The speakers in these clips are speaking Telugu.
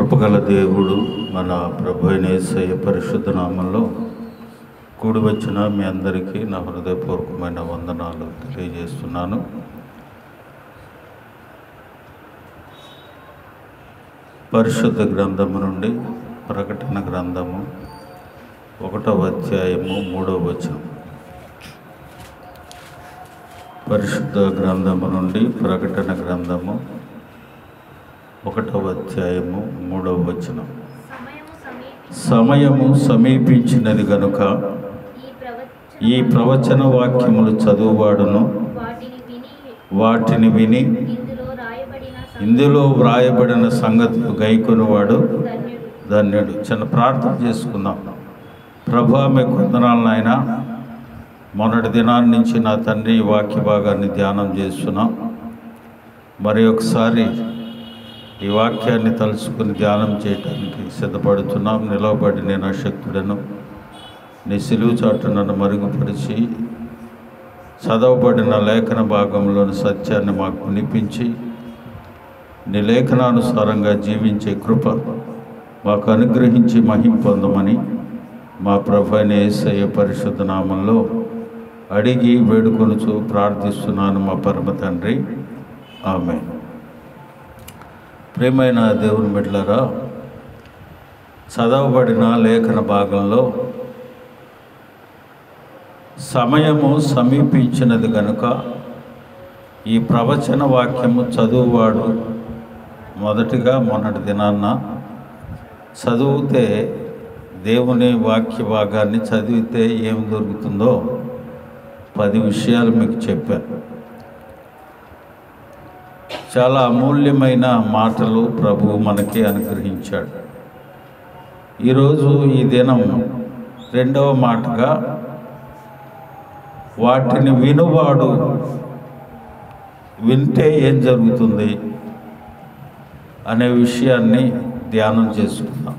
కృపగల దేవుడు మన ప్రభు అయిన యేసయ్య పరిశుద్ధ నామంలో కూడి వచ్చిన మీ అందరికీ నా హృదయపూర్వకమైన వందనాలు తెలియజేస్తున్నాను. పరిశుద్ధ గ్రంథము నుండి ప్రకటన గ్రంథము 1వ అధ్యాయము 3వ వచనం. పరిశుద్ధ గ్రంథము నుండి ప్రకటన గ్రంథము 1వ అధ్యాయము 3వ వచనం. సమయము సమీపించినది గనుక ఈ ప్రవచన వాక్యములు చదువువాడును వాటిని విని ఇందులో వ్రాయబడిన సంగతులు గైకొనివాడు ధన్యుడు. చిన్న ప్రార్థన చేసుకుందాం. ప్రభువా, మీకు వందనాలు నాయన. మొన్నటి దినాన్ని నుంచి నా తండ్రి ఈ వాక్య భాగాన్ని ధ్యానం చేస్తున్నాం. మరి ఒకసారి ఈ వాక్యాన్ని తలుచుకుని ధ్యానం చేయటానికి సిద్ధపడుతున్నాం. నిలవబడి నేను అశక్తుడను, నీ సిలువు చాటు నన్ను మరుగుపరిచి చదవబడిన లేఖన భాగంలోని సత్యాన్ని మాకు వినిపించి నీ లేఖనానుసారంగా జీవించే కృప మాకు అనుగ్రహించి మహిమ పొందమని మా ప్రభు అయిన యేసయ్య పరిశుద్ధ నామంలో అడిగి వేడుకొనుచు ప్రార్థిస్తున్నాను మా పరమ తండ్రి, ఆమేన్. ప్రియమైన దేవుని బిడ్డలారా, చదవబడిన లేఖన భాగంలో సమయము సమీపించినది గనుక ఈ ప్రవచన వాక్యము చదువువాడు మొదటిగా మొన్నటి దినాన్న చదివితే దేవుని వాక్య భాగాన్ని చదివితే ఏమి దొరుకుతుందో 10 విషయాలు మీకు చెప్పాను. చాలా అమూల్యమైన మాటలు ప్రభువు మనకి అనుగ్రహించాడు. ఈరోజు ఈ దినం 2వ మాటగా వాటిని వినువాడు వింటే ఏం జరుగుతుంది అనే విషయాన్ని ధ్యానం చేసుకుందాం.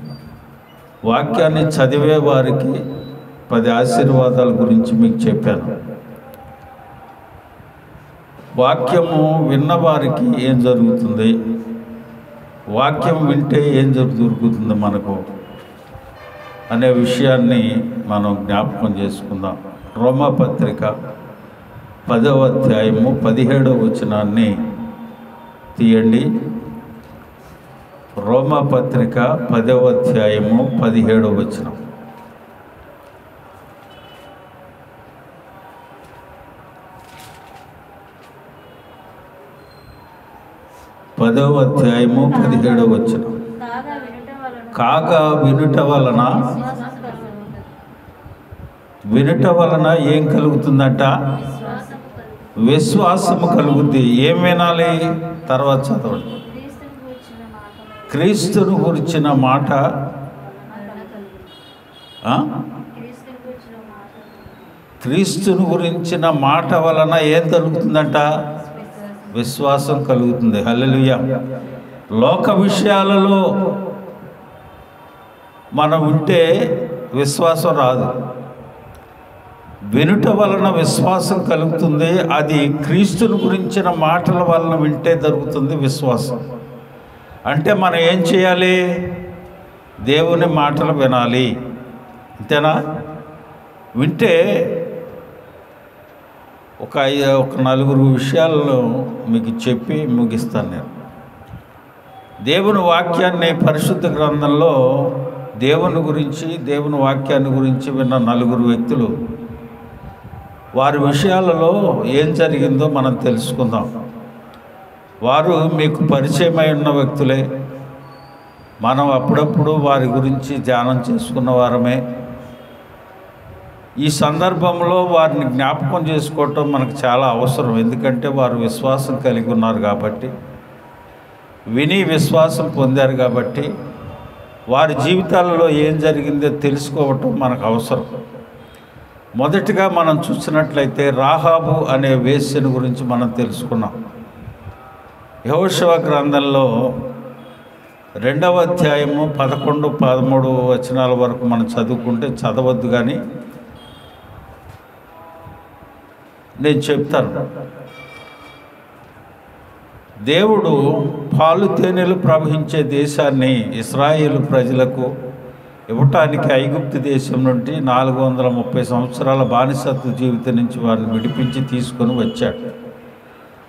వాక్యాన్ని చదివే వారికి 10 ఆశీర్వాదాల గురించి మీకు చెప్పాను. వాక్యము విన్నవారికి ఏం జరుగుతుంది, వాక్యం వింటే ఏం దొరుకుతుంది మనకు అనే విషయాన్ని మనం జ్ఞాపకం చేసుకుందాం. రోమాపత్రిక 10వ అధ్యాయము 17వ వచనాన్ని తీయండి. రోమాపత్రిక 10వ అధ్యాయము 17వ వచనం. పదవ అధ్యాయము 17వ వచనం. కాగా వినుట వలన ఏం కలుగుతుందంట? విశ్వాసము కలుగుద్ది. ఏం వినాలి? తర్వాత చదవండి. క్రీస్తును గురించిన మాట. క్రీస్తును గురించిన మాట వలన ఏం కలుగుతుందంట? విశ్వాసం కలుగుతుంది. హల్లెలూయా. లోక విషయాలలో మనం వింటే విశ్వాసం రాదు. వినుట వలన విశ్వాసం కలుగుతుంది. అది క్రీస్తుని గురించిన మాటల వలన వింటే దొరుకుతుంది విశ్వాసం. అంటే మనం ఏం చేయాలి? దేవుని మాటలు వినాలి. అంతేనా? వింటే ఒక 4 విషయాలను మీకు చెప్పి ముగిస్తాను నేను. దేవుని వాక్యాన్ని పరిశుద్ధ గ్రంథంలో దేవుని గురించి, దేవుని వాక్యాన్ని గురించి విన్న 4 వ్యక్తులు, వారి విషయాలలో ఏం జరిగిందో మనం తెలుసుకుందాం. వారు మీకు పరిచయమై ఉన్న వ్యక్తులే. మనం అప్పుడప్పుడు వారి గురించి ధ్యానం చేసుకున్న వారమే. ఈ సందర్భంలో వారిని జ్ఞాపకం చేసుకోవటం మనకు చాలా అవసరం. ఎందుకంటే వారు విశ్వాసం కలిగి ఉన్నారు కాబట్టి, విని విశ్వాసం పొందారు కాబట్టి, వారి జీవితాలలో ఏం జరిగిందో తెలుసుకోవటం మనకు అవసరం. మొదటిగా మనం చూసినట్లయితే రాహాబు అనే వేశ్యను గురించి మనం తెలుసుకున్నాం. యెహోషువ గ్రంథంలో 2వ అధ్యాయము 11, 13 వచనాల వరకు మనం చదువుకుంటే చదవద్దు, కానీ నేను చెప్తాను. దేవుడు పాలు తేనెలు ప్రవహించే దేశాన్ని ఇశ్రాయేలు ప్రజలకు ఇవ్వటానికి ఐగుప్తు దేశం నుండి 430 సంవత్సరాల బానిసత్వ జీవితం నుంచి వారిని విడిపించి తీసుకొని వచ్చాడు.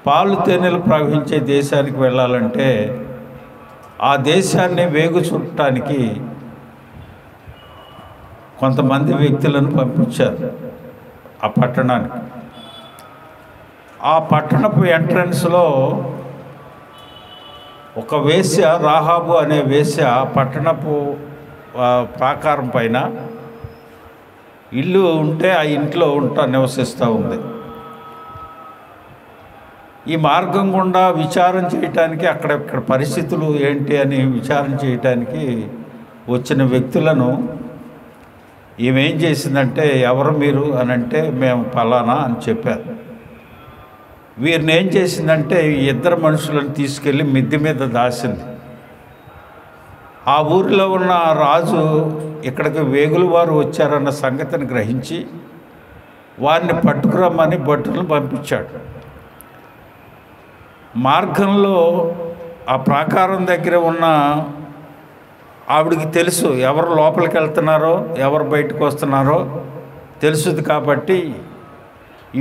పాలు తేనెలు ప్రవహించే దేశానికి వెళ్ళాలంటే ఆ దేశాన్ని వేగు చుట్టడానికి కొంతమంది వ్యక్తులను పంపించారు ఆ పట్టణానికి. ఆ పట్టణపు ఎంట్రన్స్లో ఒక వేశ్య, రాహాబు అనే వేశ్య పట్టణపు ప్రాకారం పైన ఇల్లు ఉంటే ఆ ఇంట్లో నివసిస్తూ ఉంది. ఈ మార్గం గుండా విచారం చేయటానికి అక్కడ పరిస్థితులు ఏంటి అని విచారం చేయటానికి వచ్చిన వ్యక్తులను ఈమెం చేసిందంటే, ఎవరు మీరు అని అంటే, మేము ఫలానా అని చెప్పారు. వీరిని ఏం చేసిందంటే, ఈ ఇద్దరు మనుషులను తీసుకెళ్ళి మిద్దె మీద దాసింది. ఆ ఊరిలో ఉన్న రాజు ఇక్కడికి వేగుల వారు వచ్చారన్న సంగతిని గ్రహించి వారిని పట్టుకురమ్మని భటులను పంపించాడు. మార్గంలో ఆ ప్రాకారం దగ్గర ఉన్న ఆవిడికి తెలుసు ఎవరు లోపలికి వెళ్తున్నారో ఎవరు బయటకు వస్తున్నారో తెలుసుది. కాబట్టి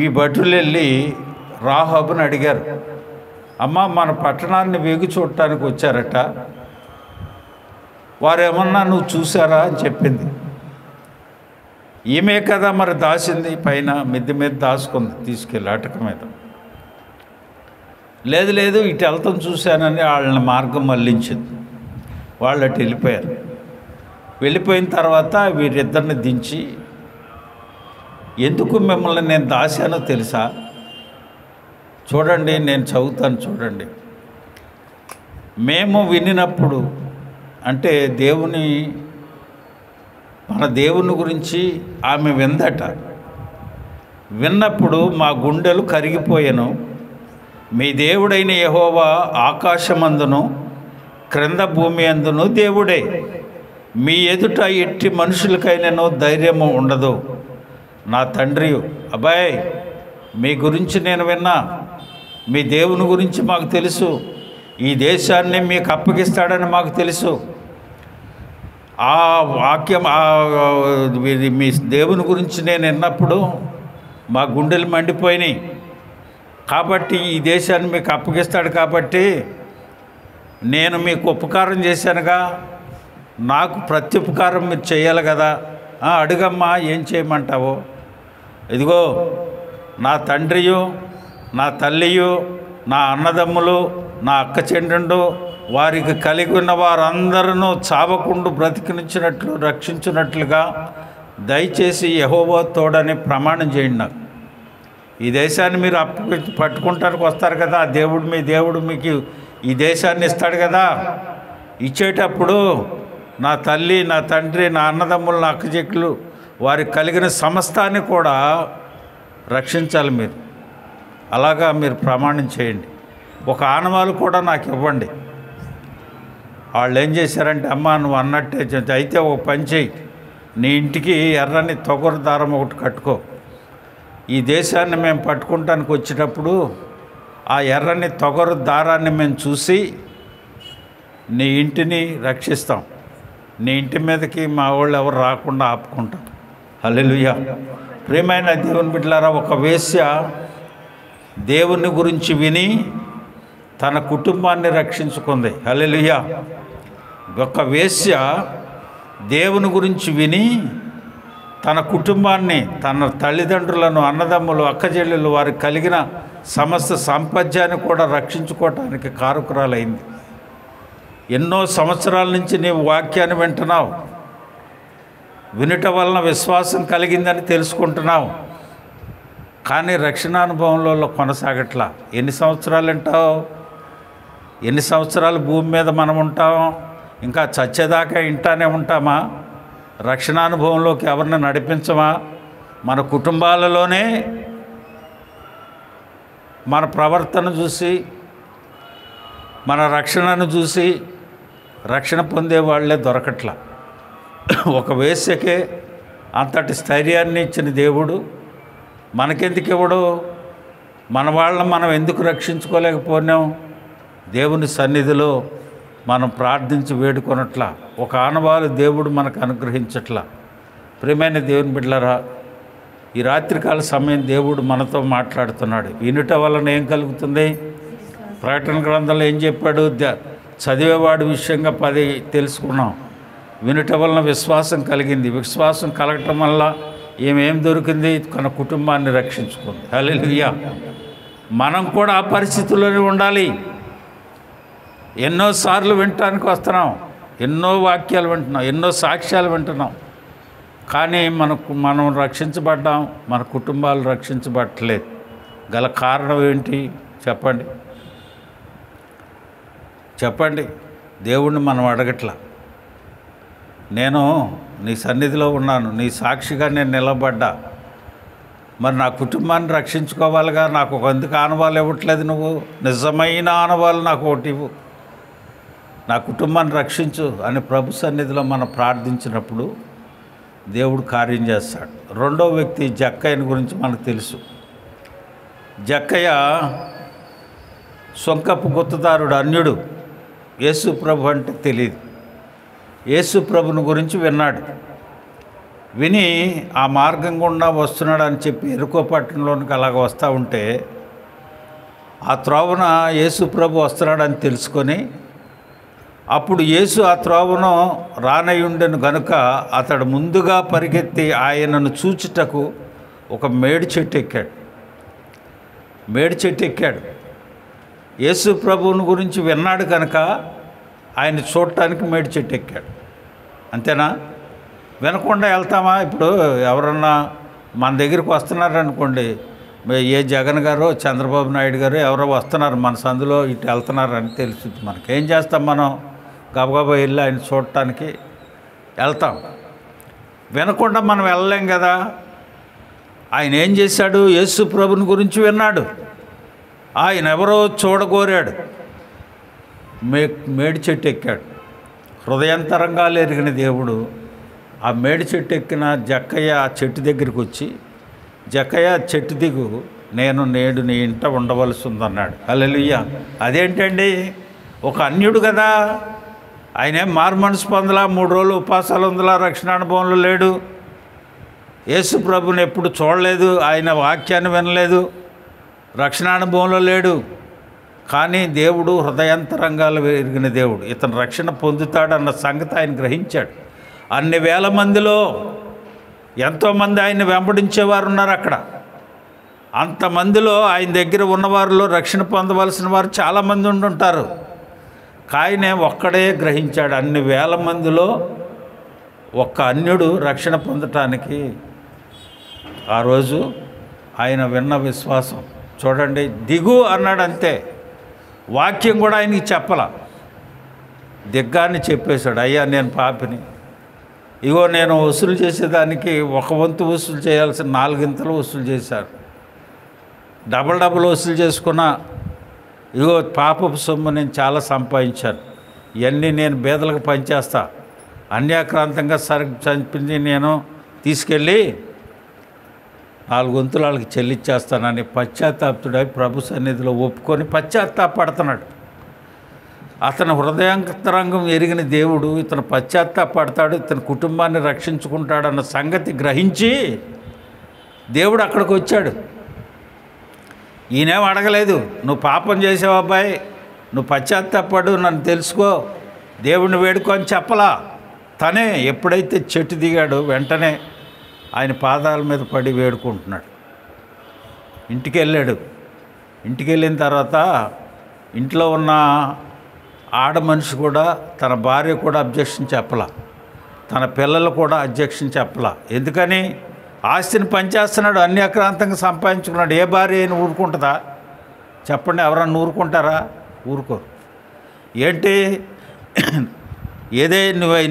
ఈ భటులు వెళ్ళి రాహాబుని అడిగారు, అమ్మ మన పట్టణాన్ని వేగు చూడటానికి వచ్చారట, వారేమన్నా నువ్వు చూసారా అని చెప్పింది. ఈమె కదా మరి దాసింది, పైన మిద్దె మీద దాచుకుంది తీసుకెళ్ళి అటక మీద. లేదు లేదు ఇటు వెళ్తాం చూశానని వాళ్ళని మార్గం మళ్ళించింది. వాళ్ళు అటు వెళ్ళిపోయారు. వెళ్ళిపోయిన తర్వాత వీరిద్దరిని దించి, ఎందుకు మిమ్మల్ని నేను దాశానో తెలుసా? చూడండి, నేను చదువుతాను చూడండి. మేము వినినప్పుడు, అంటే మన దేవుని గురించి ఆమె విందట. విన్నప్పుడు మా గుండెలు కరిగిపోయాను. మీ దేవుడైన యెహోవా ఆకాశమందును క్రింద భూమి అందును దేవుడే. మీ ఎదుట ఎట్టి మనుషులకైనానో ధైర్యము ఉండదు. నా తండ్రి, అబ్బాయ్ మీ గురించి నేను విన్నా, మీ దేవుని గురించి మాకు తెలుసు, ఈ దేశాన్ని మీకు అప్పగిస్తాడని మాకు తెలుసు. ఆ వాక్యం మీ దేవుని గురించి నేను విన్నప్పుడు మా గుండెలు మండిపోయినాయి. కాబట్టి ఈ దేశాన్ని మీకు అప్పగిస్తాడు కాబట్టి నేను మీకు ఉపకారం చేశానుగా, నాకు ప్రత్యుపకారం మీరు చేయాలి కదా. అడుగమ్మా, ఏం చేయమంటావో. ఇదిగో నా తండ్రియు, నా తల్లియు, నా అన్నదమ్ములు, నా అక్క చెండు, వారికి కలిగి ఉన్న వారందరూ చావకుండా బ్రతికినిచ్చినట్లు రక్షించినట్లుగా దయచేసి యెహోవా తోడని ప్రమాణం చేయండి. నాకు ఈ దేశాన్ని మీరు పట్టుకుంటానికి వస్తారు కదా, మీ దేవుడు మీకు ఈ దేశాన్ని ఇస్తాడు కదా. ఇచ్చేటప్పుడు నా తల్లి, నా తండ్రి, నా అన్నదమ్ములు, నా అక్కచెక్కులు, వారికి కలిగిన సమస్తాన్ని కూడా రక్షించాలి మీరు. అలాగా మీరు ప్రమాణం చేయండి. ఒక ఆనవాలు కూడా నాకు ఇవ్వండి. వాళ్ళు ఏం చేశారంటే, అమ్మ నువ్వు అన్నట్టే అయితే ఒక పని చేయి, నీ ఇంటికి ఎర్రని తొగరు దారం ఒకటి కట్టుకో. ఈ దేశాన్ని మేము పట్టుకుంటానికి వచ్చేటప్పుడు ఆ ఎర్రని తొగరు దారాన్ని మేము చూసి నీ ఇంటిని రక్షిస్తాం. నీ ఇంటి మీదకి మా వాళ్ళు ఎవరు రాకుండా ఆపుకుంటాం. హల్లెలూయా. ప్రియమైన దేవుని బిడ్డలారా, ఒక వేశ్య దేవుని గురించి విని తన కుటుంబాన్ని రక్షించుకుంది. హల్లెలూయా. ఒక వేశ్య దేవుని గురించి విని తన కుటుంబాన్ని, తన తల్లిదండ్రులను, అన్నదమ్ములు, అక్కచెల్లెలు, వారికి కలిగిన సమస్త సంపద్యాన్ని కూడా రక్షించుకోవటానికి కారకురాలైంది. ఎన్నో సంవత్సరాల నుంచి నీవు వాక్యాన్ని వింటున్నావు, వినుట వలన విశ్వాసం కలిగిందని తెలుసుకుంటున్నావు, కానీ రక్షణానుభవంలో కొనసాగట్లా. ఎన్ని సంవత్సరాలు వింటావు? ఎన్ని సంవత్సరాలు భూమి మీద మనం ఉంటాం? ఇంకా చచ్చేదాకా ఇంటానే ఉంటామా? రక్షణానుభవంలోకి ఎవరిని నడిపించమా? మన కుటుంబాలలోనే మన ప్రవర్తన చూసి, మన రక్షణను చూసి రక్షణ పొందే వాళ్ళే దొరకట్లా. ఒక వేశ్యకే అంతటి స్థైర్యాన్ని ఇచ్చిన దేవుడు మనకెందుకు ఇవ్వడు? మన వాళ్ళని మనం ఎందుకు రక్షించుకోలేకపోయినాం? దేవుని సన్నిధిలో మనం ప్రార్థించి వేడుకొనట్లా, ఒక ఆనవాలు దేవుడు మనకు అనుగ్రహించట్లా. ప్రియమైన దేవుని బిడ్డలారా, ఈ రాత్రికాల సమయం దేవుడు మనతో మాట్లాడుతున్నాడు. వినుట వలన ఏం కలుగుతుంది? ప్రకటన గ్రంథంలో ఏం చెప్పాడు? చదివేవాడి విషయంగా 10 తెలుసుకున్నాం. వినుట వలన విశ్వాసం కలిగింది. విశ్వాసం కలగటం వల్ల ఏమేం దొరికింది? తన కుటుంబాన్ని రక్షించుకుంది. హల్లెలూయా. మనం కూడా ఆ పరిస్థితుల్లోనే ఉండాలి. ఎన్నోసార్లు వినటానికి వస్తున్నాం, ఎన్నో వాక్యాలు వింటున్నాం, ఎన్నో సాక్ష్యాలు వింటున్నాం, కానీ మనం రక్షించబడ్డాం, మన కుటుంబాలు రక్షించబడట్లేదు. గల కారణం ఏంటి చెప్పండి. దేవుణ్ణి మనం అడగట్లా. నేను నీ సన్నిధిలో ఉన్నాను, నీ సాక్షిగా నేను నిలబడ్డా, మరి నా కుటుంబాన్ని రక్షించుకోవాలిగా. నాకు ఒక ఎందుకు ఆనవాళ్ళు ఇవ్వట్లేదు? నువ్వు నిజమైన ఆనవాళ్ళు నాకు ఒకటి ఇవ్వు, నా కుటుంబాన్ని రక్షించు అని ప్రభు సన్నిధిలో మనం ప్రార్థించినప్పుడు దేవుడు కార్యం చేస్తాడు. రెండో వ్యక్తి జక్కయ్యని గురించి మనకు తెలుసు. జక్కయ్య సొంకపు గుత్తదారుడు, అన్యుడు. యేసు ప్రభు అంటే తెలియదు. యేసు ప్రభుని గురించి విన్నాడు. విని ఆ మార్గం గుండా వస్తున్నాడు అని చెప్పి ఎరుకో పట్టణంలోనికి అలాగ వస్తూ ఉంటే ఆ త్రోవన యేసు ప్రభు వస్తున్నాడని తెలుసుకొని, అప్పుడు యేసు ఆ త్రోవను రానయుండెను గనుక అతడు ముందుగా పరిగెత్తి ఆయనను చూచుటకు ఒక మేడి చెట్టు ఎక్కాడు. యేసు ప్రభువుని గురించి విన్నాడు కనుక ఆయన చూడటానికి మేడి చెట్టు ఎక్కాడు. అంతేనా? వినకుండా వెళ్తామా? ఇప్పుడు ఎవరన్నా మన దగ్గరికి వస్తున్నారనుకోండి, ఏ జగన్ గారో చంద్రబాబు నాయుడు గారు ఎవరో వస్తున్నారు మన సందులో, ఇటు వెళ్తున్నారని తెలుస్తుంది మనకి. ఏం చేస్తాం? మనం గబగబా వెళ్ళి ఆయన చూడటానికి వెళ్తాం. వినకుండా మనం వెళ్ళలేం కదా. ఆయన ఏం చేశాడు? యేసు ప్రభుని గురించి విన్నాడు, ఆయన ఎవరో చూడగోరాడు, మేడి చెట్టు ఎక్కాడు. హృదయంతరంగాలు ఎరిగిన దేవుడు ఆ మేడి చెట్టు ఎక్కిన జక్కయ్య ఆ చెట్టు దగ్గరికి వచ్చి, జక్కయ్య చెట్టు దిగు, నేను నేడు నీ ఇంట ఉండవలసి ఉందన్నాడు. హల్లెలూయా. అదేంటండి? ఒక అన్యుడు కదా, ఆయనేం మారు మనసు పొందలా, 3 రోజులు ఉపాసాలు ఉందలా, రక్షణ అనుభవంలో లేడు, యేసు ప్రభుని ఎప్పుడు చూడలేదు, ఆయన వాక్యాన్ని వినలేదు, రక్షణ అనుభవంలో లేడు. కానీ దేవుడు హృదయాంతరంగాలు ఎరిగిన దేవుడు, ఇతను రక్షణ పొందుతాడన్న సంగతి ఆయన గ్రహించాడు. అన్ని వేల మందిలో ఎంతోమంది ఆయన వెంబడించేవారు ఉన్నారు అక్కడ. అంతమందిలో ఆయన దగ్గర ఉన్నవారిలో రక్షణ పొందవలసిన వారు చాలామంది ఉండుంటారు. కాయనే ఒక్కడే గ్రహించాడు, అన్ని వేల మందిలో ఒక్క అన్యుడు రక్షణ పొందటానికి. ఆ రోజు ఆయన విన్న విశ్వాసం చూడండి. దిగు అన్నాడు అంతే, వాక్యం కూడా ఆయనకి చెప్పాల, దిగ్గాన్ని చెప్పేశాడు. అయ్యా నేను పాపిని, ఇగో నేను వసూలు చేసేదానికి 1 వంతు వసూలు చేయాల్సిన 4 ఇంతలు వసూలు చేశారు, డబుల్ వసూలు చేసుకున్నా, ఇగో పాపపు సొమ్ము నేను చాలా సంపాదించాను, ఇవన్నీ నేను బేదలకు పనిచేస్తా, అన్యాక్రాంతంగా చంపించి నేను తీసుకెళ్ళి 4 వంతులు వాళ్ళకి చెల్లించేస్తానని పశ్చాత్తాపుడై ప్రభు సన్నిధిలో ఒప్పుకొని పశ్చాత్తాపడుతున్నాడు. అతను హృదయాంతరంగం ఎరిగిన దేవుడు ఇతను పశ్చాత్తాపడతాడు, ఇతని కుటుంబాన్ని రక్షించుకుంటాడన్న సంగతి గ్రహించి దేవుడు అక్కడికి వచ్చాడు. ఈయనేం అడగలేదు, నువ్వు పాపం చేసావు అబ్బాయి, నువ్వు పశ్చాత్తాపడు, నన్ను తెలుసుకో, దేవుడిని వేడుకో అని చెప్పలా. తనే ఎప్పుడైతే చెట్టు దిగాడో వెంటనే ఆయన పాదాల మీద పడి వేడుకుంటున్నాడు. ఇంటికి వెళ్ళాడు. ఇంటికి వెళ్ళిన తర్వాత ఇంట్లో ఉన్న ఆడ మనిషి కూడా, తన భార్య కూడా అబ్జెక్షన్ చెప్పలా, తన పిల్లలు కూడా అబ్జెక్షన్ చెప్పలా. ఎందుకని? ఆస్తిని పనిచేస్తున్నాడు, అన్యాక్రాంతంగా సంపాదించుకున్నాడు. ఏ భార్య అయినా ఊరుకుంటుందా? చెప్పండి, ఎవరన్నా ఊరుకుంటారా? ఊరుకోరు. ఏంటి?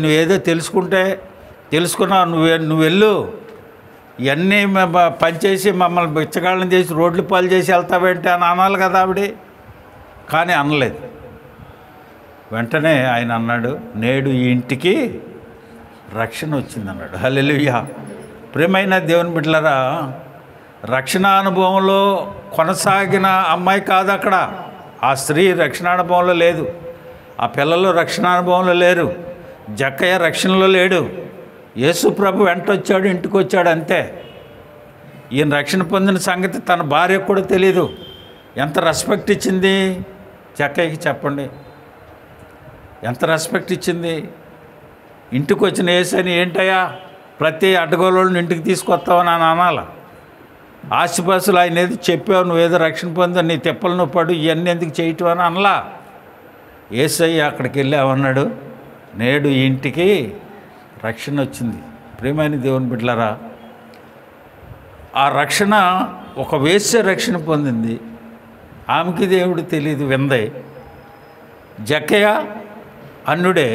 నువ్వేదో తెలుసుకున్నావు, నువ్వు వెళ్ళు, ఇవన్నీ పనిచేసి మమ్మల్ని బిచ్చగాళ్ళని చేసి రోడ్లు పాలు చేసి వెళ్తావేంటి అని అనాలి కదా ఆవిడ. కానీ అనలేదు. వెంటనే ఆయన అన్నాడు, నేడు ఈ ఇంటికి రక్షణ వచ్చిందన్నాడు. హల్లెలూయా. ప్రియమైన దేవుని బిడ్డలారా, రక్షణ అనుభవంలో కొనసాగిన అమ్మాయి కాదు అక్కడ, ఆ స్త్రీ రక్షణానుభవంలో లేదు, ఆ పిల్లలు రక్షణానుభవంలో లేరు, జక్కయ్య రక్షణలో లేడు. యేసు ప్రభు వెంట వచ్చాడు, ఇంటికి వచ్చాడు, అంతే. ఈయన రక్షణ పొందిన సంగతి తన భార్యకు కూడా తెలీదు. ఎంత రెస్పెక్ట్ ఇచ్చింది జక్కయ్యకి చెప్పండి, ఎంత రెస్పెక్ట్ ఇచ్చింది. ఇంటికి వచ్చిన యేసని ఏంటయ్యా ప్రతి అడ్డగోళ్ళని ఇంటికి తీసుకొస్తావని అని అనాల. ఆస్తిపాసులు ఆయన ఏది చెప్పావు, నువ్వేదో రక్షణ పొందావు, నీ తిప్పలు నువ్వు పడు, ఇవన్నీ ఎందుకు చేయటం అని అనలా. యేసయ్య అక్కడికి వెళ్ళామన్నాడు, నేడు ఈ ఇంటికి రక్షణ వచ్చింది. ప్రియమైన దేవుని బిడ్డలారా, ఆ రక్షణ ఒక వేశ్య రక్షణ పొందింది, ఆమెకి దేవుడు తెలియదు, విందే. జక్కయ్య అన్నుడే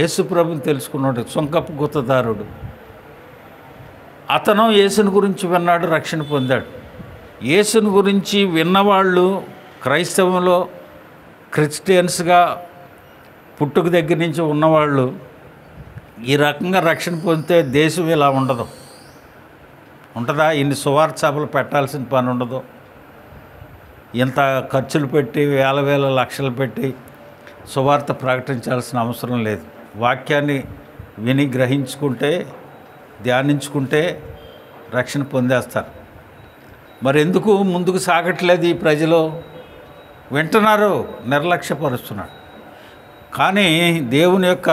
యేసు ప్రభుని తెలుసుకున్నాడు, సుంకపు గుత్తదారుడు. అతను యేసుని గురించి విన్నాడు, రక్షణ పొందాడు. యేసుని గురించి విన్నవాళ్ళు క్రైస్తవంలో క్రిస్టియన్స్గా పుట్టుక దగ్గర నుంచి ఉన్నవాళ్ళు ఈ రకంగా రక్షణ పొందితే దేశం ఇలా ఉండదు. ఉంటుందా? ఇన్ని సువార్త సభలు పెట్టాల్సిన పని ఉండదు. ఇంత ఖర్చులు పెట్టి వేల వేల లక్షలు పెట్టి సువార్త ప్రకటించాల్సిన అవసరం లేదు. వాక్యాన్ని విని గ్రహించుకుంటే, ధ్యానించుకుంటే రక్షణ పొందేస్తారు. మరి ఎందుకు ముందుకు సాగట్లేదు ఈ ప్రజలు? వింటున్నారు, నిర్లక్ష్యపరుస్తున్నాడు. కానీ దేవుని యొక్క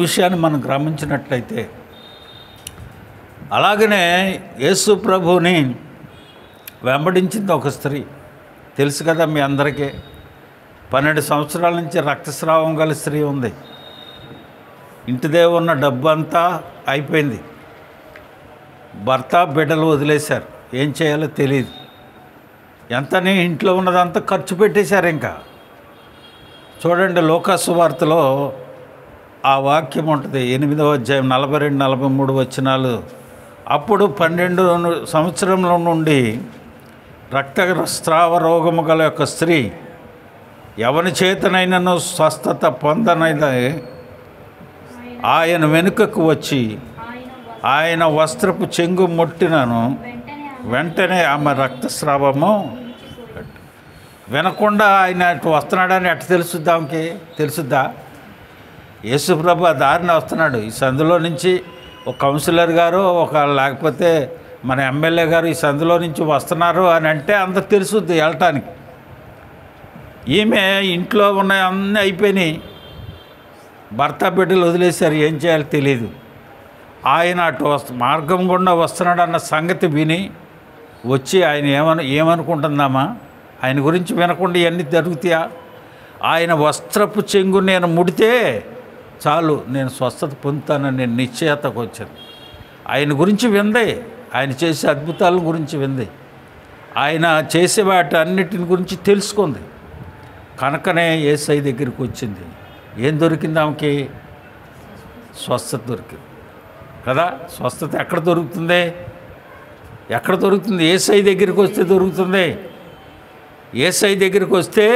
విషయాన్ని మనం గమనించినట్లయితే, అలాగనే యేసు ప్రభువుని వెంబడించింది ఒక స్త్రీ, తెలుసు కదా మీ అందరికీ. 12 సంవత్సరాల నుంచి రక్తస్రావం గల స్త్రీ ఉంది. ఇంటిదే ఉన్న డబ్బు అంతా అయిపోయింది, భర్త బిడ్డలు వదిలేశారు, ఏం చేయాలో తెలియదు. ఎంతని ఇంట్లో ఉన్నదంతా ఖర్చు పెట్టేశారు. ఇంకా చూడండి, లూకా సువార్తలో ఆ వాక్యం ఉంటుంది, 8వ అధ్యాయం 42-43 వచనాలు. అప్పుడు 12 సంవత్సరంలో నుండి రక్తస్రావ రోగము గల యొక్క స్త్రీ ఎవని చేతనైనను స్వస్థత పొందనైనా ఆయన వెనుకకు వచ్చి ఆయన వస్త్రపు చెంగు ముట్టినను వెంటనే ఆమె రక్తస్రావము వినకుండా ఆయన అటు వస్తున్నాడని అటు తెలుసుద్దా? ఆమెకి తెలుసుద్దా? యేసుప్రభు ఆ దారిని వస్తున్నాడు, ఈ సందులో నుంచి ఒక కౌన్సిలర్ గారు, లేకపోతే మన ఎమ్మెల్యే గారు ఈ సందులో నుంచి వస్తున్నారు అని అంటే అంత తెలుసుద్ది వెళ్ళటానికి. ఈమె ఇంట్లో ఉన్న అన్నీ అయిపోయినాయి, భర్త బిడ్డలు వదిలేశారు, ఏం చేయాలో తెలియదు. ఆయన అటు మార్గం గుండా వస్తున్నాడు అన్న సంగతి విని వచ్చి ఆయన ఏమనుకుంటుందామా? ఆయన గురించి వినకుండా ఇవన్నీ జరుగుతాయా? ఆయన వస్త్రపు చెంగు నేను ముడితే చాలు, నేను స్వస్థత పొందుతానని నేను నిశ్చయతకు వచ్చాను. ఆయన గురించి విందే, ఆయన చేసే అద్భుతాల గురించి వింది, ఆయన చేసే వాటి అన్నిటిని గురించి తెలుసుకుంది. కనుకనే యేసయ్య దగ్గరికి వచ్చింది. ఏం దొరికింది ఆమెకి? స్వస్థత దొరికింది కదా. స్వస్థత ఎక్కడ దొరుకుతుంది? ఎక్కడ దొరుకుతుంది? యేసయ్య దగ్గరికి వస్తే దొరుకుతుంది. యేసయ్య దగ్గరికి వస్తే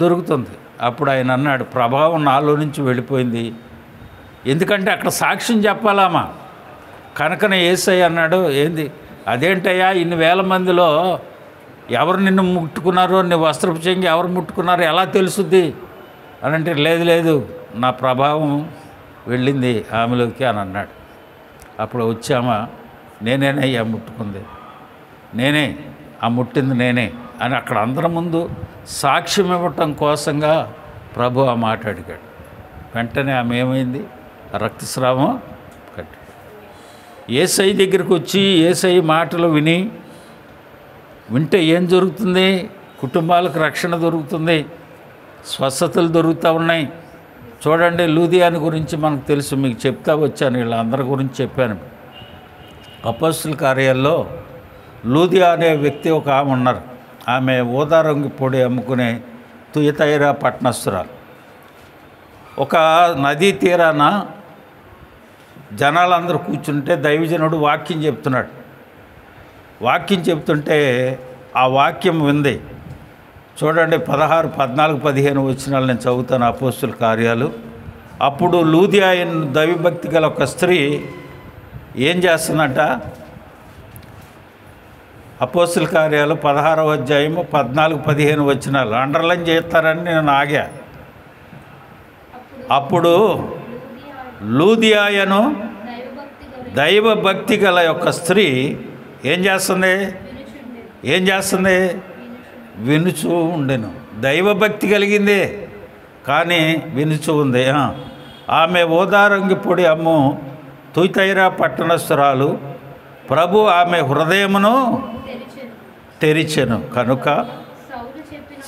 దొరుకుతుంది. అప్పుడు ఆయన అన్నాడు, ప్రభావం నాలో నుంచి వెళ్ళిపోయింది. ఎందుకంటే అక్కడ సాక్ష్యం చెప్పాలామా. కనుకనే యేసయ్య అన్నాడు, ఏంది అదేంటయ్యా, ఇన్ని వేల మందిలో ఎవరు నిన్ను ముట్టుకున్నారో, నీ వస్త్రపు చెంగి ఎవరు ముట్టుకున్నారో ఎలా తెలుసుద్ది అని అంటే, లేదు నా ప్రభావం వెళ్ళింది ఆమెలోకి అని అన్నాడు. అప్పుడు వచ్చామా, నేనేనయ్యా ముట్టుకుంది, నేనే ఆ ముట్టింది నేనే అని అక్కడ అందరి ముందు సాక్ష్యం ఇవ్వటం కోసంగా ప్రభు ఆ మాట అడిగాడు. వెంటనే ఆమె ఏమైంది? రక్తస్రావం కట్టి యేసయ్య దగ్గరికి వచ్చి యేసయ్య మాటలు వింటే ఏం జరుగుతుంది? కుటుంబాలకు రక్షణ దొరుకుతుంది, స్వస్థతలు దొరుకుతూ ఉన్నాయి. చూడండి, లూదియాని గురించి మనకు తెలుసు, మీకు చెప్తా వచ్చాను, వీళ్ళందరి గురించి చెప్పాను. అపోస్తుల కార్యాల్లో లూదియా అనే వ్యక్తి ఒక ఆమె ఉన్నారు. ఆమె ఊదా రంగు పొడి అమ్ముకునే తుయతైరా పట్టణస్తురాలు. ఒక నదీ తీరాన జనాలందరూ కూర్చుంటే దైవజనుడు వాక్యం చెప్తున్నాడు. వాక్యం చెప్తుంటే ఆ వాక్యం వింది. చూడండి, 16, 14, 15 వచనాలు నేను చదువుతాను, అపోస్తుల కార్యాలు. అప్పుడు లూదియా దైవభక్తి గల ఒక స్త్రీ ఏం చేస్తుందంట? అపోస్తుల కార్యాలు 16వ అధ్యాయము 14-15 వచనాలు అండర్లైన్ చేస్తారని నేను ఆగా. అప్పుడు లూదియాయను దైవభక్తి గల యొక్క స్త్రీ ఏం చేస్తుంది? వినుచూ ఉండెను. దైవభక్తి కలిగిందే కానీ వినుచూ ఉంది. ఆమె ఓదారంగి పొడి అమ్ము తుయితైరా పట్టణస్థురాలు. ప్రభు ఆమె హృదయమును తెరిచెను కనుక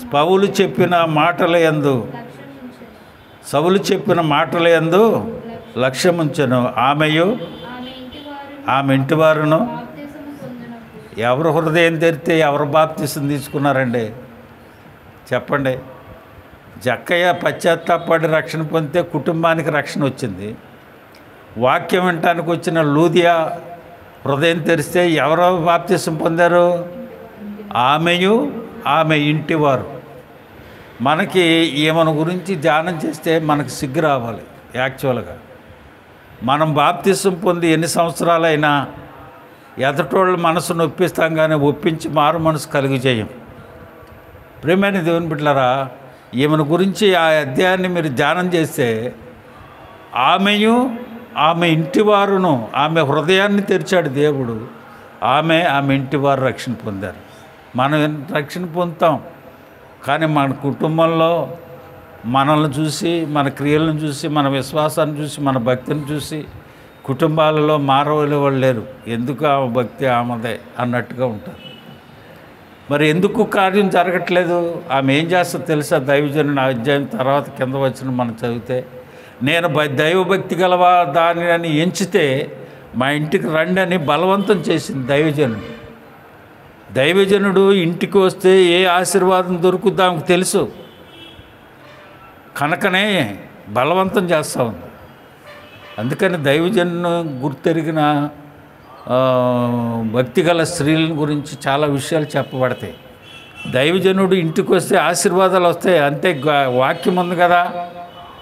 సౌలు చెప్పిన మాటల యందు లక్ష్యముంచెను. ఆమెయు ఆమె ఇంటి వారును. ఎవరు హృదయం తెరితే ఎవరు బాప్తిసం తీసుకున్నారండి చెప్పండి? జక్కయ్య పశ్చాత్తాపడి రక్షణ పొందితే కుటుంబానికి రక్షణ వచ్చింది. వాక్యం వినటానికి వచ్చిన లూదియా హృదయం తెరిస్తే ఎవరో బాప్తిసం పొందారు? ఆమెయు ఆమె ఇంటివారు. మనకి ఈమెను గురించి ధ్యానం చేస్తే మనకు సిగ్గు రావాలి. యాక్చువల్గా మనం బాప్తిసం పొంది ఎన్ని సంవత్సరాలైనా ఎదటోళ్ళ మనసు నొప్పిస్తాం కానీ ఒప్పించి మారు మనసు కలిగి చేయం. ప్రియమైన దేవుని బిడ్డలారా, ఈమెను గురించి ఆ అధ్యాయాన్ని మీరు ధ్యానం చేస్తే ఆమెయు ఆమె ఇంటివారును, ఆమె హృదయాన్ని తెరిచాడు దేవుడు. ఆమె ఇంటివారు రక్షణ పొందారు. మనం రక్షణ పొందుతాం కానీ మన కుటుంబంలో మనల్ని చూసి, మన క్రియలను చూసి, మన విశ్వాసాన్ని చూసి, మన భక్తిని చూసి కుటుంబాలలో మారవలే వాళ్ళు లేరు. ఎందుకు ఆమె భక్తి ఆమెదే అన్నట్టుగా ఉంటారు. మరి ఎందుకు కార్యం జరగట్లేదు? ఆమె ఏం చేస్తుందో తెలుసా? దైవజనుని అధ్యాయం తర్వాత కింద వచ్చిన మనం చదివితే, నేను దైవభక్తి గలవా దాని అని ఎంచితే మా ఇంటికి రండి అని బలవంతం చేసింది దైవజనుడు. దైవజనుడు ఇంటికి వస్తే ఏ ఆశీర్వాదం దొరుకుతుందో ఆమెకు తెలుసు కనుకనే బలవంతం చేస్తూ ఉంది. అందుకని దైవజనును గుర్తెరిగిన భక్తి గల స్త్రీల గురించి చాలా విషయాలు చెప్పబడతాయి. దైవజనుడు ఇంటికి వస్తే ఆశీర్వాదాలు వస్తాయి అంతే. వాక్యం ఉంది కదా,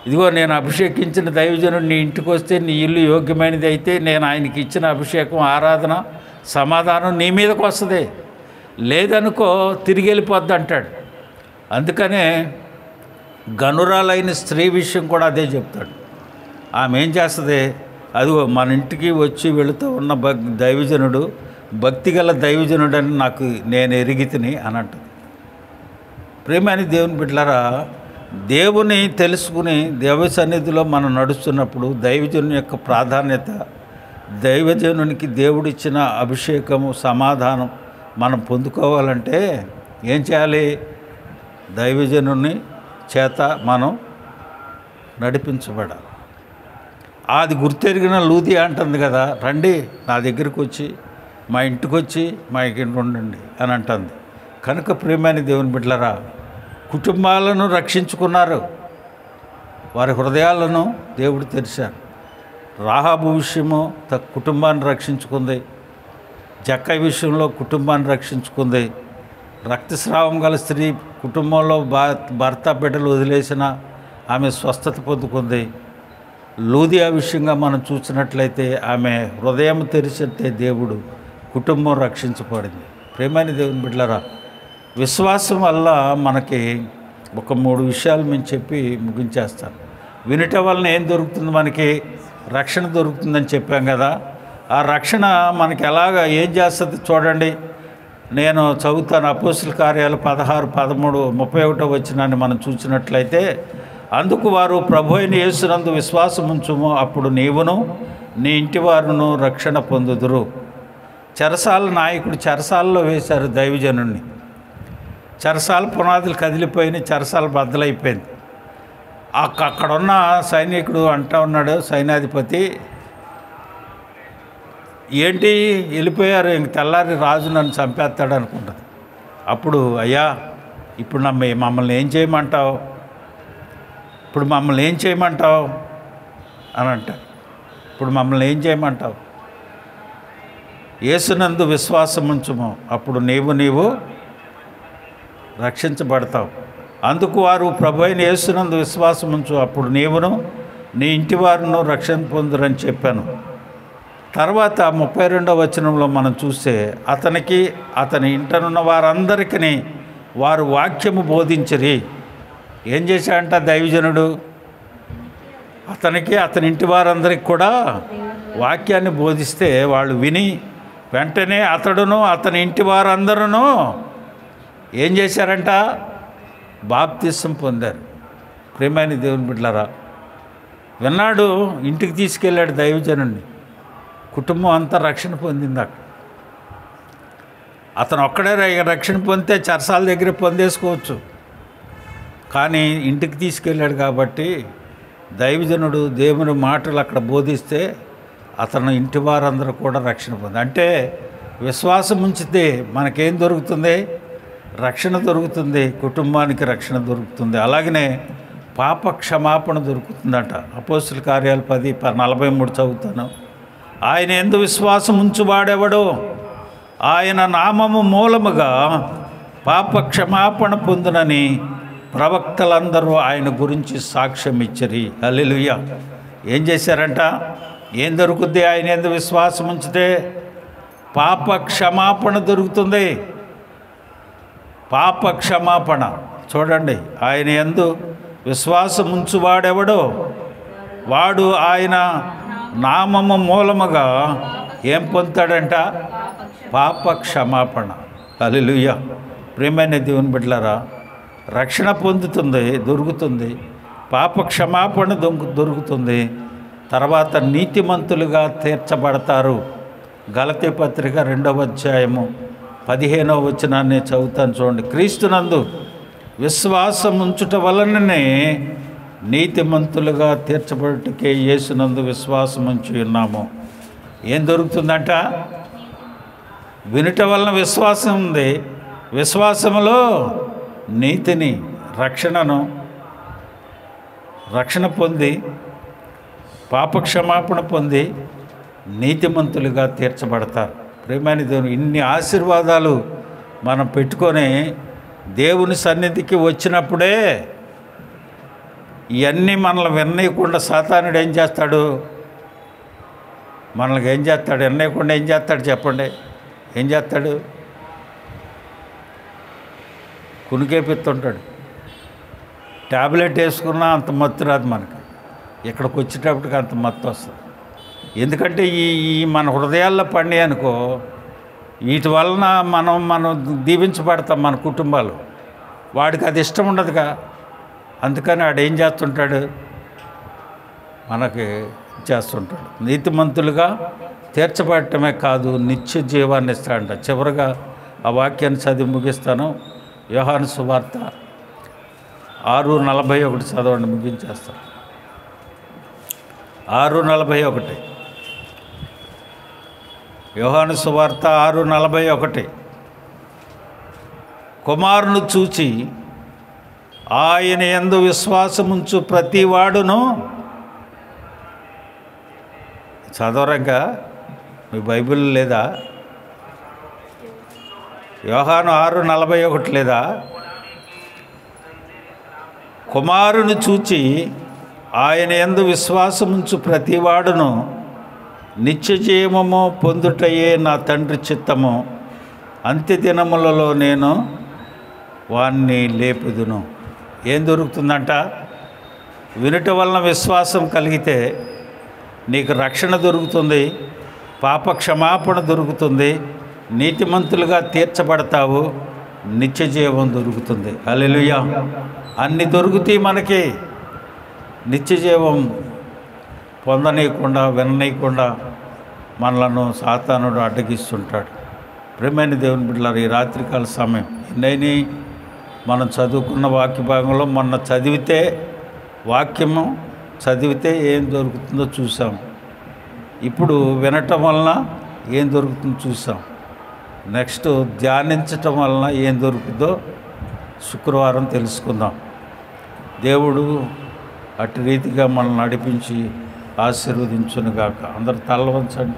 ఇదిగో నేను అభిషేకించిన దైవజనుడు నీ ఇంటికి వస్తే నీ ఇల్లు యోగ్యమైనది అయితే నేను ఆయనకి ఇచ్చిన అభిషేకం, ఆరాధన, సమాధానం నీ మీదకి వస్తుంది. లేదనుకో తిరిగి వెళ్ళిపోద్ది అంటాడు. అందుకనే గనురాలైన స్త్రీ విషయం కూడా అదే చెప్తాడు. ఆమె ఏం చేస్తుంది? అదిగో మన ఇంటికి వచ్చి వెళుతూ ఉన్న దైవజనుడు భక్తి గల దైవజనుడు అని నేను ఎరిగితిని అని అంటుంది. ప్రేమని దేవుని బిడ్డలారా, దేవుని తెలుసుకుని దేవ సన్నిధిలో మనం నడుస్తున్నప్పుడు దైవజనుని యొక్క ప్రాధాన్యత, దైవజనునికి దేవుడిచ్చిన అభిషేకము, సమాధానం మనం పొందుకోవాలంటే ఏం చేయాలి? దైవజనుని చేత మనం నడిపించబడాలి. అది గుర్తెరిగిన లూదియా అంటుంది కదా, రండి నా దగ్గరికి వచ్చి, మా ఇంటికి వచ్చి మా ఇంటి ఉండండి అని అంటుంది. కనుక ప్రియమైన దేవుని బిడ్డలారా, కుటుంబాలను రక్షించుకున్నారు, వారి హృదయాలను దేవుడు తెరిచారు. రాహాబు విషయము కుటుంబాన్ని రక్షించుకుంది. జక్కయ్య విషయంలో కుటుంబాన్ని రక్షించుకుంది. రక్తస్రావం గల స్త్రీ కుటుంబంలో భర్త బిడ్డలు వదిలేసిన ఆమె స్వస్థత పొందుకుంది. లూదియా విషయంగా మనం చూసినట్లయితే ఆమె హృదయం తెరిచితే దేవుడు కుటుంబం రక్షించబడింది. ప్రేమైన దేవుని బిడ్డలారా, విశ్వాసం వల్ల మనకి ఒక 3 విషయాలు మేము చెప్పి ముగించేస్తాను. వినటం వలన ఏం దొరుకుతుంది? మనకి రక్షణ దొరుకుతుందని చెప్పాం కదా. ఆ రక్షణ మనకి ఏం చేస్తుంది చూడండి. నేను చదువుతాను. అపోస్తుల కార్యాలు 16, 13, 31 వచనాన్ని మనం చూసినట్లయితే, అందుకు వారు ప్రభు అయిన యేసునందు విశ్వాసం ఉంచుము, అప్పుడు నీవును నీ ఇంటి వారును రక్షణ పొందుదురు. చెరసాల నాయకుడు చెరసాలలో వేశారు దైవజనుడిని. చెరసాల పునాదులు కదిలిపోయినాయి, చెరసాల బద్దలైపోయింది. అక్కడున్న సైనికుడు అంటా ఉన్నాడు, సైన్యాధిపతి, ఏంటి వెళ్ళిపోయారు, ఇంక తెల్లారి రాజు నన్ను చంపేస్తాడు అనుకుంటుంది. అప్పుడు అయ్యా ఇప్పుడు మమ్మల్ని ఏం చేయమంటావు, అని అంటారు. ఇప్పుడు మమ్మల్ని ఏం చేయమంటావు? యేసునందు విశ్వాసం ఉంచుము, అప్పుడు నీవు రక్షించబడతావు. అందుకు వారు ప్రభు అయిన యేసునందు విశ్వాసం ఉంచు, అప్పుడు నీవును నీ ఇంటి వారును రక్షణ పొందురని చెప్పాను. తర్వాత 32వ వచనంలో మనం చూస్తే అతనికి అతని ఇంటనున్న వారందరికీ వారు వాక్యము బోధించిరి. ఏం చేశాడంట దైవజనుడు? అతనికి అతని ఇంటి వారందరికి కూడా వాక్యాన్ని బోధిస్తే వాళ్ళు విని వెంటనే అతడును అతని ఇంటి వారందరూ ఏం చేశారంట? బాప్తిసం పొందారు. ప్రియమైన దేవుని బిడ్డలారా, విన్నాడు, ఇంటికి తీసుకెళ్ళాడు దైవజనుడిని. కుటుంబం అంతా రక్షణ పొందింది. అతను ఒక్కడే రక్షణ పొందితే చర్చాల దగ్గర పొందేసుకోవచ్చు, కానీ ఇంటికి తీసుకెళ్ళాడు కాబట్టి దైవజనుడు దేవుని మాటలు అక్కడ బోధిస్తే అతను ఇంటి వారందరూ కూడా రక్షణ పొంది. అంటే విశ్వాసం ఉంచితే మనకేం దొరుకుతుంది? రక్షణ దొరుకుతుంది, కుటుంబానికి రక్షణ దొరుకుతుంది. అలాగనే పాప క్షమాపణ దొరుకుతుందట. అపోస్తుల కార్యాలు 10:43 చదువుతాను. ఆయన యందు విశ్వాసం ఉంచువాడెవడో ఆయన నామము మూలముగా పాప క్షమాపణ పొందునని ప్రవక్తలందరూ ఆయన గురించి సాక్ష్యం ఇచ్చరి. హల్లెలూయా. ఏం చేశారంట? ఏం దొరుకుద్ది? ఆయన యందు విశ్వాసం ఉంచితే పాప క్షమాపణ దొరుకుతుంది. పాప క్షమాపణ చూడండి. ఆయన యందు విశ్వాసం ఉంచువాడెవడో వాడు ఆయన నామము మూలముగా ఏం పొందుతాడంట? పాప క్షమాపణ. హల్లెలూయా. ప్రియమైన దేవుని బిడ్డలారా, రక్షణ పొందుతుంది, దొరుకుతుంది, పాప క్షమాపణ దొరుకుతుంది. తర్వాత నీతిమంతులుగా తీర్చబడతారు. గలతీ పత్రిక 2వ అధ్యాయము 15వ వచనాన్ని చదువుతాను చూడండి. క్రీస్తునందు విశ్వాసం ఉంచుట వలననే నీతిమంతులుగా తీర్చబడుటకే యేసునందు విశ్వాసం ఉంచి ఉన్నాము. ఏం దొరుకుతుందంట? వినుట వలన విశ్వాసం ఉంది. విశ్వాసములో నీతిని, రక్షణ పొంది పాపక్షమాపణ పొంది నీతిమంతులుగా తీర్చబడతారు. ప్రియమైన దేవుని, ఇన్ని ఆశీర్వాదాలు మనం పెట్టుకొని దేవుని సన్నిధికి వచ్చినప్పుడే ఇవన్నీ మనల్ని విన్నయకుండా సాతానుడు ఏం చేస్తాడు? మనల్ని ఏం చేస్తాడు? విన్నయకుండా ఏం చేస్తాడు చెప్పండి? ఏం చేస్తాడు? కునికేపిస్తుంటాడు. ట్యాబ్లెట్ వేసుకున్నా అంత మత్తు రాదు మనకి. ఇక్కడికి వచ్చేటప్పటికి అంత మత్తు వస్తుంది. ఎందుకంటే ఈ మన హృదయాల్లో పండి అనుకో, వీటి వలన మనం దీవించబడతాం మన కుటుంబాలు. వాడికి అది ఇష్టం ఉండదుగా, అందుకని వాడు ఏం చేస్తుంటాడు? మనకి చేస్తుంటాడు. నీతిమంతులుగా తీర్చబడటమే కాదు, నిత్య జీవాన్ని ఇస్తాడంట. చివరిగా ఆ వాక్యాన్ని చదివి ముగిస్తాను. యోహాను సువార్త 6:41 చదవండి, ముగించేస్తాను. 6:41 యోహాను సువార్త 6:41. కుమారుని చూచి ఆయన యందు విశ్వాసముంచు ప్రతివాడును, చదవరంగా మీ బైబిల్ లేదా? యోహాను 6:41 లేదా? కుమారుని చూచి ఆయన యందు విశ్వాసముంచు ప్రతివాడును నిత్య జీవము పొందుటయే నా తండ్రి చిత్తము. అంత్యదినములలో నేను వాణ్ణి లేపుదును. ఏం దొరుకుతుందంట? వినుట వలన విశ్వాసం కలిగితే నీకు రక్షణ దొరుకుతుంది, పాప క్షమాపణ దొరుకుతుంది, నీతిమంతులుగా తీర్చబడతావు, నిత్య జీవం దొరుకుతుంది. హల్లెలూయా. అన్ని దొరుకుతాయి మనకి. నిత్య జీవం పొందనీయకుండా, విననీయకుండా మనలను సాతానుడు అడ్డగిస్తుంటాడు. ప్రియమైన దేవుని బిడ్డలారా, ఈ రాత్రికాల సమయం ఎన్నైనా మనం చదువుకున్న వాక్య భాగంలో మొన్న వాక్యము చదివితే ఏం దొరుకుతుందో చూసాం. ఇప్పుడు వినటం వలన ఏం దొరుకుతుందో చూసాం. నెక్స్ట్ ధ్యానించటం వలన ఏం దొరుకుతుందో శుక్రవారం తెలుసుకుందాం. దేవుడు అటు రీతిగా మనల్ని నడిపించి ఆశీర్వదించునుగాక. అందరు తల వంచండి.